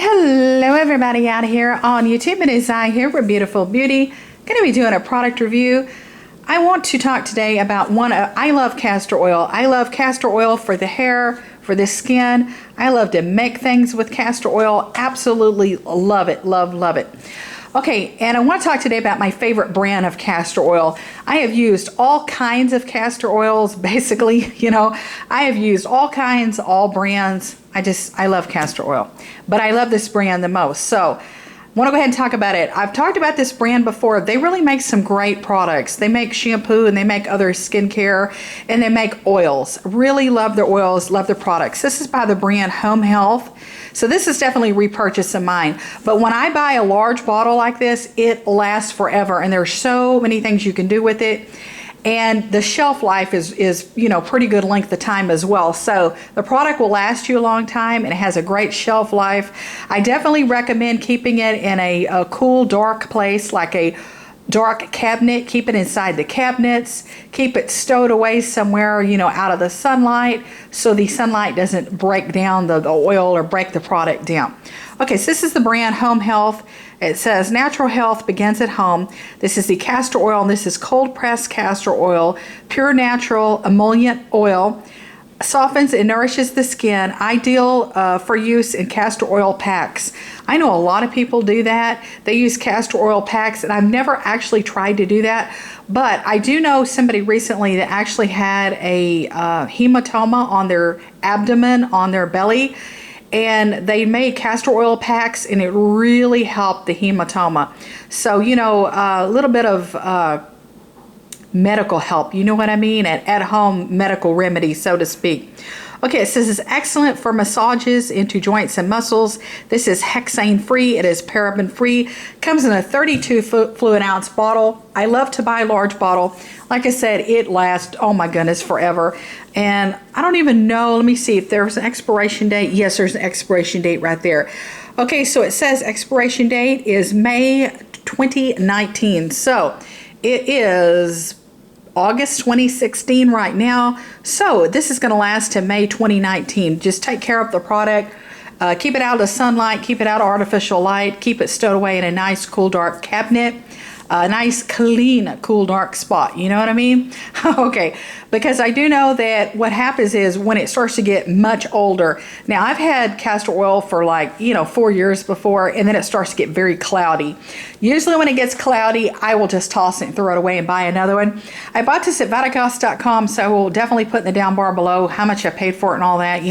Hello everybody out here on YouTube. It is I here with Beautiful Beauty. Going to be doing a product review. I want to talk today about I love castor oil. I love castor oil for the hair, for the skin. I love to make things with castor oil. Absolutely love it. Love it. Okay, and I want to talk today about my favorite brand of castor oil. I have used all kinds of castor oils, basically, I have used all kinds, all brands. I love castor oil, but I love this brand the most. So I want to go ahead and talk about it. I've talked about this brand before. They really make some great products. They make shampoo and they make other skincare and they make oils. Really love their oils, love their products. This is by the brand Home Health. So this is definitely repurchase of mine. But when I buy a large bottle like this, it lasts forever. And there's so many things you can do with it. And the shelf life is pretty good length of time as well. So the product will last you a long time and it has a great shelf life. I definitely recommend keeping it in a cool, dark place, like a dark cabinet. Keep it inside the cabinets. Keep it stowed away somewhere, out of the sunlight, so the sunlight doesn't break down the oil or break the product down. Okay, so this is the brand Home Health. It says natural health begins at home. This is the castor oil, and this is cold pressed castor oil, pure natural emollient oil. Softens and nourishes the skin, ideal for use in castor oil packs. I know a lot of people do that. They use castor oil packs, and I've never actually tried to do that. But I do know somebody recently that actually had a hematoma on their abdomen, on their belly, and they made castor oil packs, and it really helped the hematoma. So, a little bit of medical help, you know what I mean? At home medical remedy, so to speak. Okay, it says it's excellent for massages into joints and muscles. This is hexane free. It is paraben free. Comes in a 32 fluid ounce bottle. I love to buy a large bottle. Like I said, it lasts, oh my goodness, forever. And I don't even know, let me see if there's an expiration date. Yes, there's an expiration date right there. Okay, so it says expiration date is May 2019. So it is August 2016 right now. So this is going to last to May 2019. Just take care of the product. Keep it out of the sunlight. Keep it out of artificial light. Keep it stowed away in a nice, cool, dark cabinet. A nice, clean, cool, dark spot. You know what I mean? Okay, because I do know that what happens is when it starts to get much older. Now, I've had castor oil for 4 years before, and then it starts to get very cloudy. Usually when it gets cloudy, I will just toss it and throw it away and buy another one. I bought this at Vitacost.com, so I will definitely put in the down bar below how much I paid for it and all that,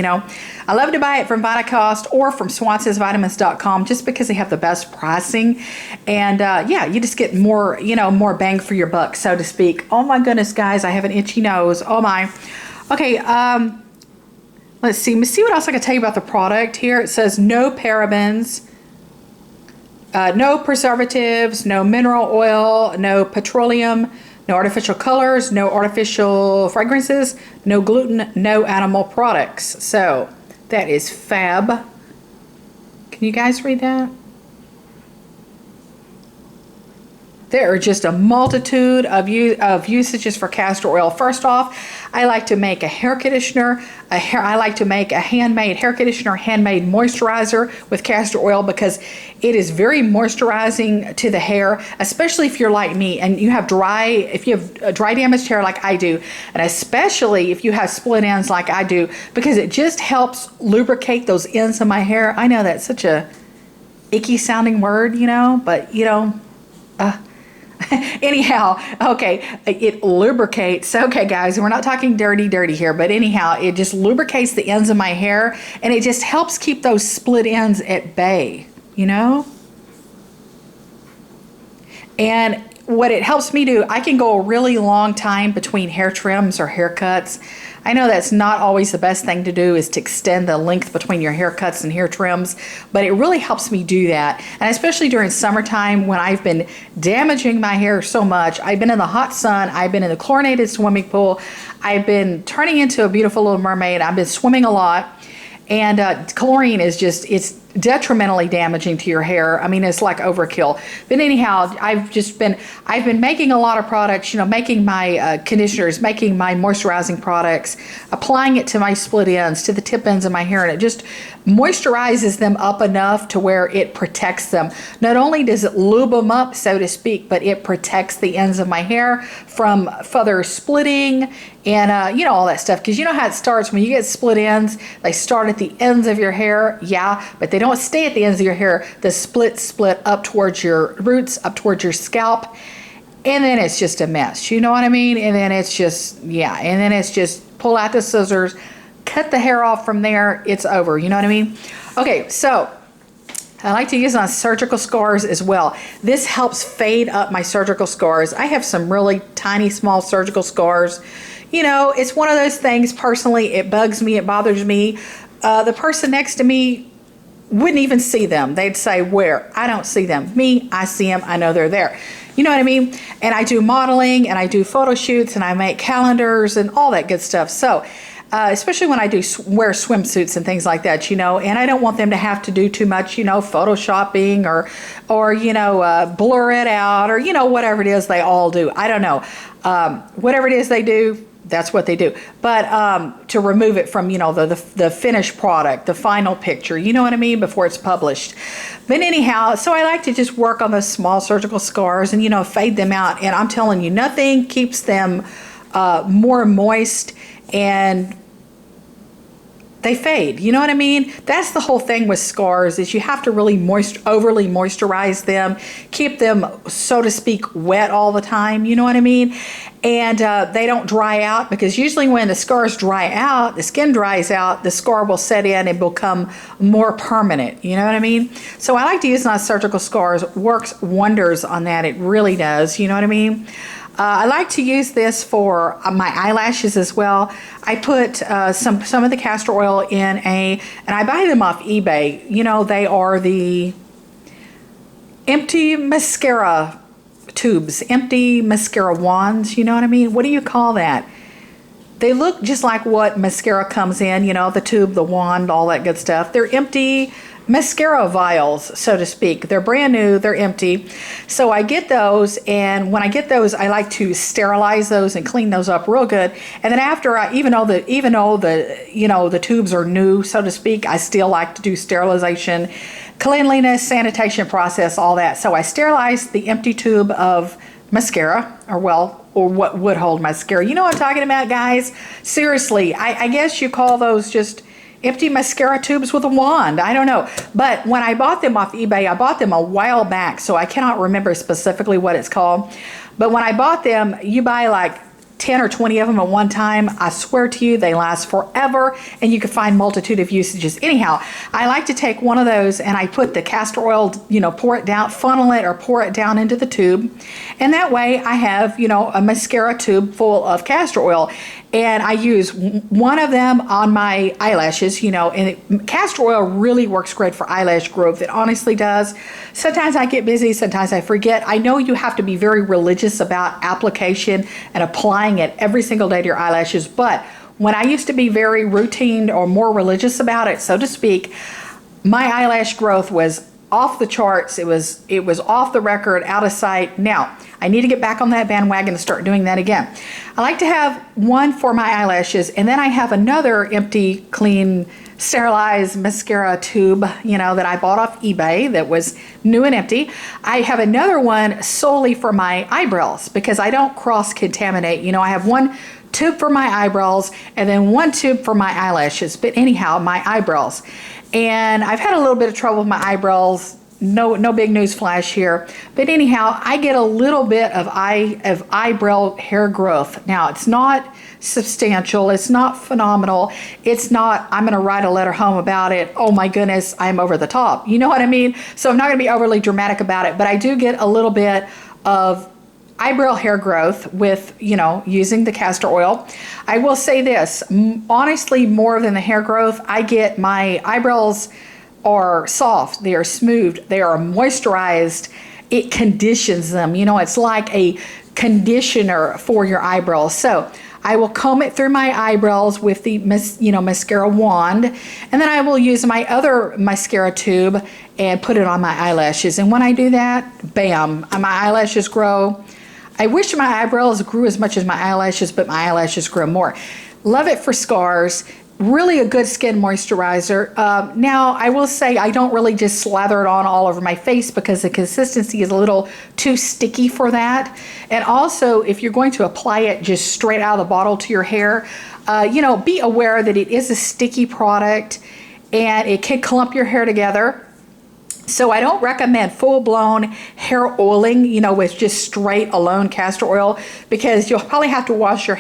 I love to buy it from Vitacost or from SwansonsVitamins.com just because they have the best pricing. And you just get more, more bang for your buck, so to speak. Oh my goodness, guys, I have an itchy nose. Oh my. Okay, let's see what else I can tell you about the product here. It says no parabens, no preservatives, no mineral oil, no petroleum, no artificial colors, no artificial fragrances, no gluten, no animal products. So that is fab. Can you guys read that? There are just a multitude of usages for castor oil. First off, I like to make a hair conditioner. I like to make a handmade hair conditioner, handmade moisturizer with castor oil because it is very moisturizing to the hair, especially if you're like me and you have dry damaged hair like I do, and especially if you have split ends like I do, because it just helps lubricate those ends of my hair. I know that's such a icky sounding word, but anyhow, okay, it lubricates. Okay, guys, we're not talking dirty here, but anyhow, it just lubricates the ends of my hair, and it just helps keep those split ends at bay, And what it helps me do, I can go a really long time between hair trims or haircuts. I know that's not always the best thing to do, is to extend the length between your haircuts and hair trims, but it really helps me do that. And especially during summertime when I've been damaging my hair so much. I've been in the hot sun, I've been in the chlorinated swimming pool, I've been turning into a beautiful little mermaid, I've been swimming a lot, and chlorine is just, detrimentally damaging to your hair. I mean, it's like overkill. But anyhow, I've been making a lot of products, you know, making my conditioners, making my moisturizing products, applying it to my split ends, to the tip ends of my hair, and it just moisturizes them up enough to where it protects them. Not only does it lube them up, so to speak, but it protects the ends of my hair from further splitting and, you know, all that stuff. Because you know how it starts when you get split ends. They start at the ends of your hair, yeah, but they don't stay at the ends of your hair. The split up towards your roots, up towards your scalp. And then it's just a mess. You know what I mean? And then it's just, yeah, and then it's just pull out the scissors, cut the hair off from there, it's over. You know what I mean? Okay, so I like to use it on surgical scars as well. This helps fade up my surgical scars. I have some really tiny, small surgical scars. You know, it's one of those things, personally, it bugs me, it bothers me. The person next to me wouldn't even see them. They'd say, where? I don't see them. Me, I see them, I know they're there. You know what I mean? And I do modeling, and I do photo shoots, and I make calendars, and all that good stuff. So, especially when I do wear swimsuits and things like that, you know, and I don't want them to have to do too much, you know, photoshopping or you know, blur it out, or, you know, whatever it is they all do. I don't know. Whatever it is they do, that's what they do. But to remove it from, you know, the finished product, the final picture, you know what I mean, before it's published. But anyhow, so I like to just work on those small surgical scars and, you know, fade them out. And I'm telling you, nothing keeps them more moist, and they fade. You know what I mean? That's the whole thing with scars, is you have to really overly moisturize them, keep them, so to speak, wet all the time. You know what I mean? And they don't dry out, because usually when the scars dry out, the skin dries out, the scar will set in and become more permanent. You know what I mean? So I like to use it on surgical scars. It works wonders on that. It really does. You know what I mean? I like to use this for my eyelashes as well. I put some of the castor oil in and I buy them off eBay. You know, they are the empty mascara tubes, empty mascara wands. You know what I mean? What do you call that? They look just like what mascara comes in, you know, the tube, the wand, all that good stuff. They're empty mascara vials, so to speak. They're brand new, they're empty. So I get those, and when I get those, I like to sterilize those and clean those up real good. And then after even though the you know, the tubes are new, so to speak, I still like to do sterilization, cleanliness, sanitation process, all that. So I sterilize the empty tube of mascara, or what would hold mascara. You know what I'm talking about, guys? Seriously, I guess you call those just empty mascara tubes with a wand. I don't know. But when I bought them off eBay, I bought them a while back, so I cannot remember specifically what it's called. But when I bought them, you buy like 10 or 20 of them at one time. I swear to you, they last forever, and you can find multitude of usages. Anyhow, I like to take one of those and I put the castor oil, you know, pour it down, funnel it or pour it down into the tube. And that way I have, you know, a mascara tube full of castor oil. And I use one of them on my eyelashes, you know, and castor oil really works great for eyelash growth. It honestly does. Sometimes I get busy, sometimes I forget. I know you have to be very religious about application and applying it every single day to your eyelashes, but when I used to be very routine or more religious about it, so to speak, my eyelash growth was off the charts. It was off the record, out of sight. Now, I need to get back on that bandwagon and start doing that again. I like to have one for my eyelashes, and then I have another empty, clean, sterilized mascara tube, you know, that I bought off eBay that was new and empty. I have another one solely for my eyebrows because I don't cross-contaminate. You know, I have one tube for my eyebrows and then one tube for my eyelashes. But anyhow, my eyebrows. And I've had a little bit of trouble with my eyebrows. No big news flash here. But anyhow, I get a little bit of eyebrow hair growth. Now, it's not substantial. It's not phenomenal. It's not, I'm going to write a letter home about it. Oh my goodness, I'm over the top. You know what I mean? So I'm not going to be overly dramatic about it, but I do get a little bit of eyebrow hair growth with, you know, using the castor oil. I will say this, honestly, more than the hair growth, I get my eyebrows are soft, they are smoothed, they are moisturized. It conditions them. You know, it's like a conditioner for your eyebrows. So I will comb it through my eyebrows with the mascara wand, and then I will use my other mascara tube and put it on my eyelashes. And when I do that, bam, my eyelashes grow. I wish my eyebrows grew as much as my eyelashes, but my eyelashes grow more. Love it for scars. Really a good skin moisturizer. Now, I will say I don't really just slather it on all over my face because the consistency is a little too sticky for that. And also, if you're going to apply it just straight out of the bottle to your hair, be aware that it is a sticky product and it can clump your hair together. So I don't recommend full-blown hair oiling, with just straight alone castor oil, because you'll probably have to wash your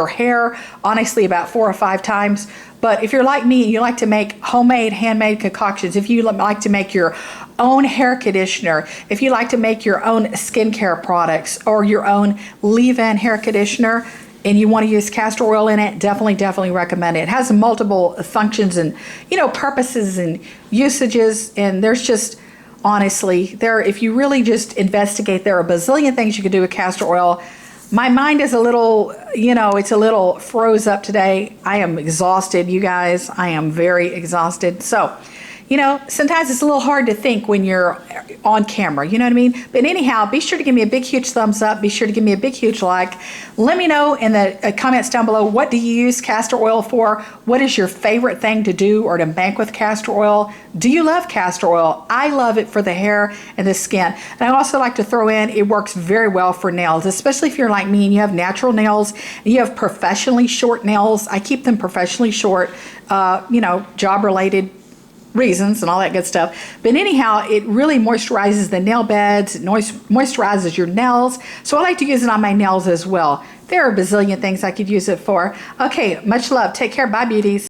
hair, honestly, about 4 or 5 times. But if you're like me, you like to make homemade, handmade concoctions, if you like to make your own hair conditioner, if you like to make your own skincare products or your own leave-in hair conditioner, and you want to use castor oil in it, definitely recommend it. It has multiple functions and, purposes and usages, and there's just, honestly, if you really just investigate, there are a bazillion things you can do with castor oil. My mind is a little, it's a little froze up today. I am exhausted, you guys. I am very exhausted. So, sometimes it's a little hard to think when you're on camera, you know what I mean? But anyhow, be sure to give me a big, huge thumbs up. Be sure to give me a big, huge like. Let me know in the comments down below, what do you use castor oil for? What is your favorite thing to do or to bank with castor oil? Do you love castor oil? I love it for the hair and the skin. And I also like to throw in, it works very well for nails, especially if you're like me and you have natural nails and you have professionally short nails. I keep them professionally short, job related reasons and all that good stuff. But anyhow, it really moisturizes the nail beds, it moisturizes your nails. So I like to use it on my nails as well. There are a bazillion things I could use it for. Okay, much love. Take care. Bye, beauties.